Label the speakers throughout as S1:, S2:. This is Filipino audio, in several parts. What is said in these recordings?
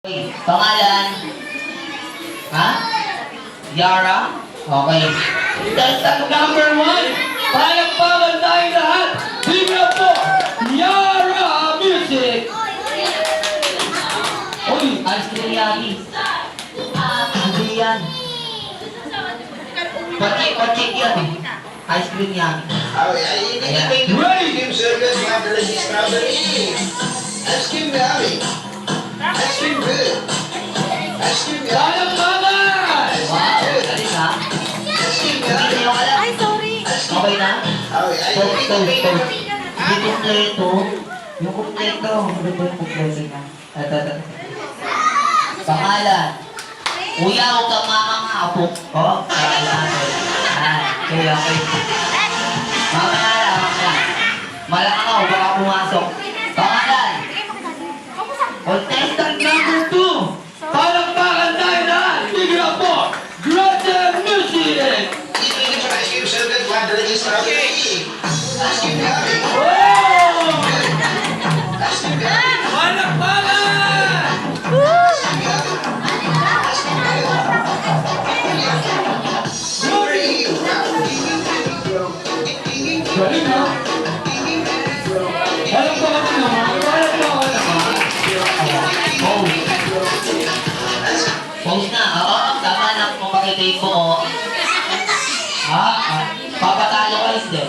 S1: Pangalan? Ha? Yara? Okay. Test number 1. Palakpakan tayong lahat. Give it up for Yara Music. Uy, ice cream yummy. Hindi yan. Pachik yan eh. Ice cream yummy.
S2: Ready! Ice cream yummy. Ice cream good. Ice cream yummy.
S1: Palakpakan! Wow, galing ha?
S2: Ice cream
S1: Hindi
S2: yummy.
S1: nyo alam.
S3: Ay, sorry.
S1: Okay na? Toast. Yung kumpleto. Yung kumpleto. Ano ba yung kumpleto niya? Ito. Pangalan. Kuya, huwag kang mamangapo. Oh, kaya natin. Okay. Mamaya lang. Malaka ka, baka pumasok. Pangalan. Contestant number 2. Palakpakan tayo lahat. Give it up for Gretchen Music.
S2: Eating ice cream so good, one delicious strawberry. Ice cream yummy.
S1: Wow!
S2: Ice cream yummy.
S1: Palakpakan!
S2: Ice cream yummy. Ice cream good.
S1: Galing ha? Palakpakan mo naman. Palakpakan naman. Pause na. Oo, tama na kung pakitake mo. Papatalo ka hindi.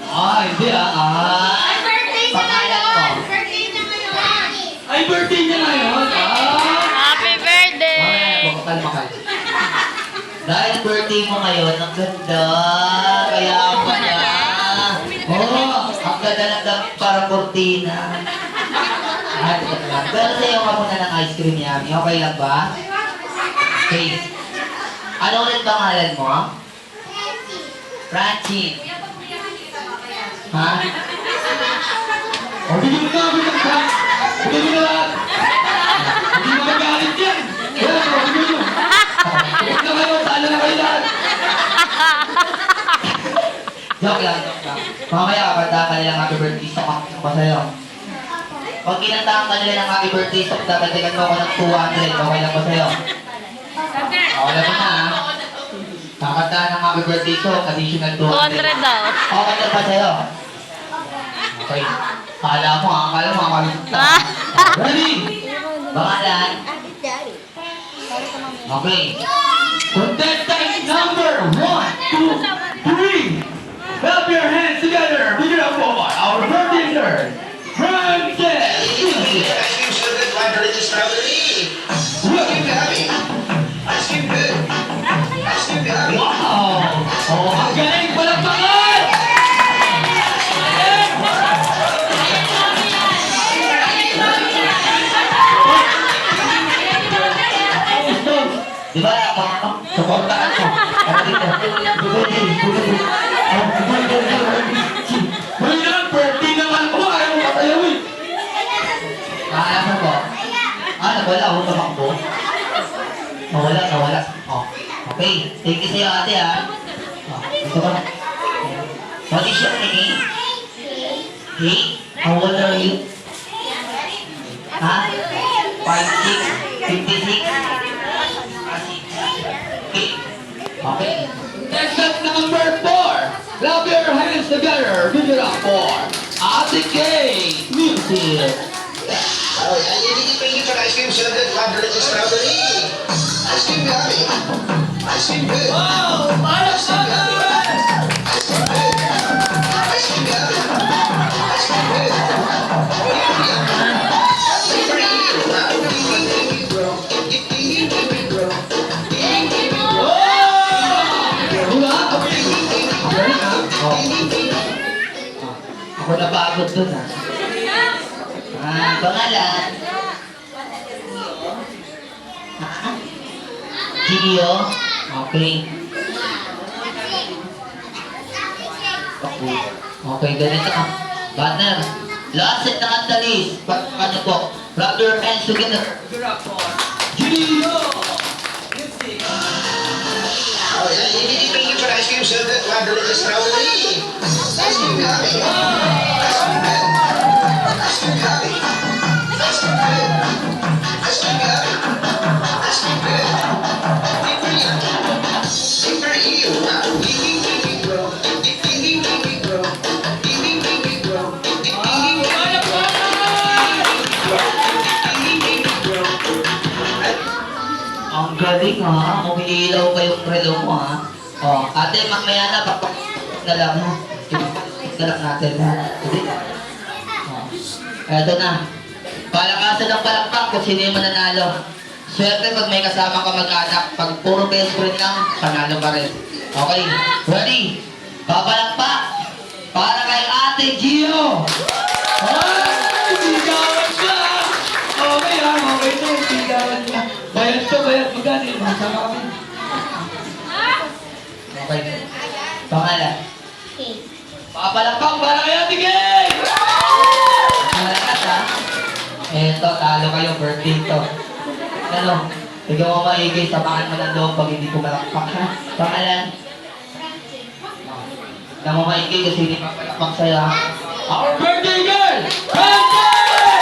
S1: Hindi
S3: Ay, birthday niya
S1: Pangalan mo.
S3: ngayon. Birthday niya ngayon.
S1: Ay, birthday niya ngayon.
S3: Happy birthday!
S1: Mamaya na po, kalma. Dahil birthday mo ngayon, ang ganda. Kaya pala. Ang ganda ng damit para kortina. Pero sa'yo ka muna ng ice cream yummy. Okay lang ba? Okay. Ano ulit pangalan mo? Francine. Ha? O, bigyan mo namin ng prank. Bigyan mo na lahat. Hindi mo magalit yan. Yan, bigyan mo. Huwag na kayo, talo na kayo lahat. Joke lang. Mamaya, kapanda ka nilang happy birthday sa pa sa'yo. Pag kinantahan ka nila ng happy birthday sa dadagdagan mo ako ng 200. Okay lang ba sa'yo? Alam mo na ha? Kakantahan ng happy birthday so, additional 200.
S3: 200 daw.
S1: Okay lang ba sa'yo? Okay. Akala mo, makakalimutan. Ready? Pangalan? Okay. Contestant number 1, 2, 3. Clap your hands together. Give it up for our birthday girl, Frances.
S2: Eating ice cream so good, one delicious strawberry. Ice cream yummy. Ice cream good. Ice cream yummy.
S1: Wow! Oh, ang galing! Palakpakan! Diba? Supportaan ko. Mayroon, birthday naman ko. Ayaw mo patayaw eh. Alam mo po? Nawala. Huwag ka makbo. Nawala. Oh. Okay. Thank you sa'yo ate ha. Ito ba? What is your name? Hey? How old are you? Ha? 56? 56? Okay. Next up, number 4. Clap your hands together. Give it up for Ate K Music.
S2: Eating ice cream so good, one delicious strawberry. Ice cream yummy. Ice cream good.
S1: Wow! Palakpakan!
S2: Ice cream good. Ice cream yummy. Ice cream good.
S1: Ako napagod dun ha. Pangalan? Gio? Okay. Okay, ganito ka. Partner, last set na kantalis. Ano po? Rub your hands together. Gio!
S2: Eating ice cream so good, one delicious strawberry. Ice cream yummy. Ice cream good. Ice cream yummy. Ice cream good.
S1: Galing ha, umiilaw pa yung relo mo ha. Oh, ate, mamaya na, na lang ha. Na lang natin ha. Sige. Oh. Eto na. Palakasan ng palakpak kung sino yung mananalo. Swerte pag may kasama ka mag-anak. Pag puro best friend lang, panalo ka rin. Okay, ready? Papalakpak para kay Ate Gio! Ay, sigawan ka! Okay ha, okay na, sigawan ka. Bayad to, bayad. Magkano yun? Masama kami. Okay. Pangalan. Papalakpak para kay Ate Gay! Malakas ha? Eto, talo kayo, birthday to. Ano? Ikaw mo maigay, tapakan mo ng loob pag hindi ko malakpak ha? Pangalan? Na mo maigay kasi hindi papalakpak sa'yo ha? Our birthday girl! Birthday!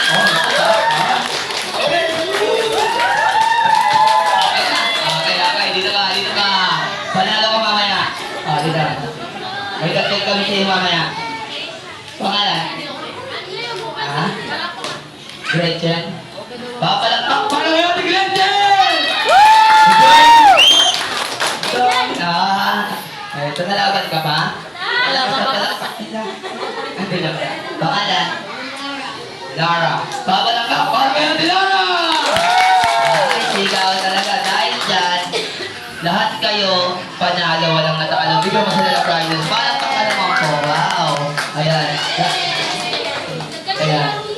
S1: Oh, nakasarap ha? Okay. Okay, dito ka. Panalo ka mamaya. Oh, dito. May dapat kami sa'yo mamaya. Pangalan? Ha? Gretchen? Papalakpak para kayo ni Gretchen! Ito nalaban ka pa? Wala ka palakpak nila. Pangalan? Lara. Papalakpak para kayo ni Lara!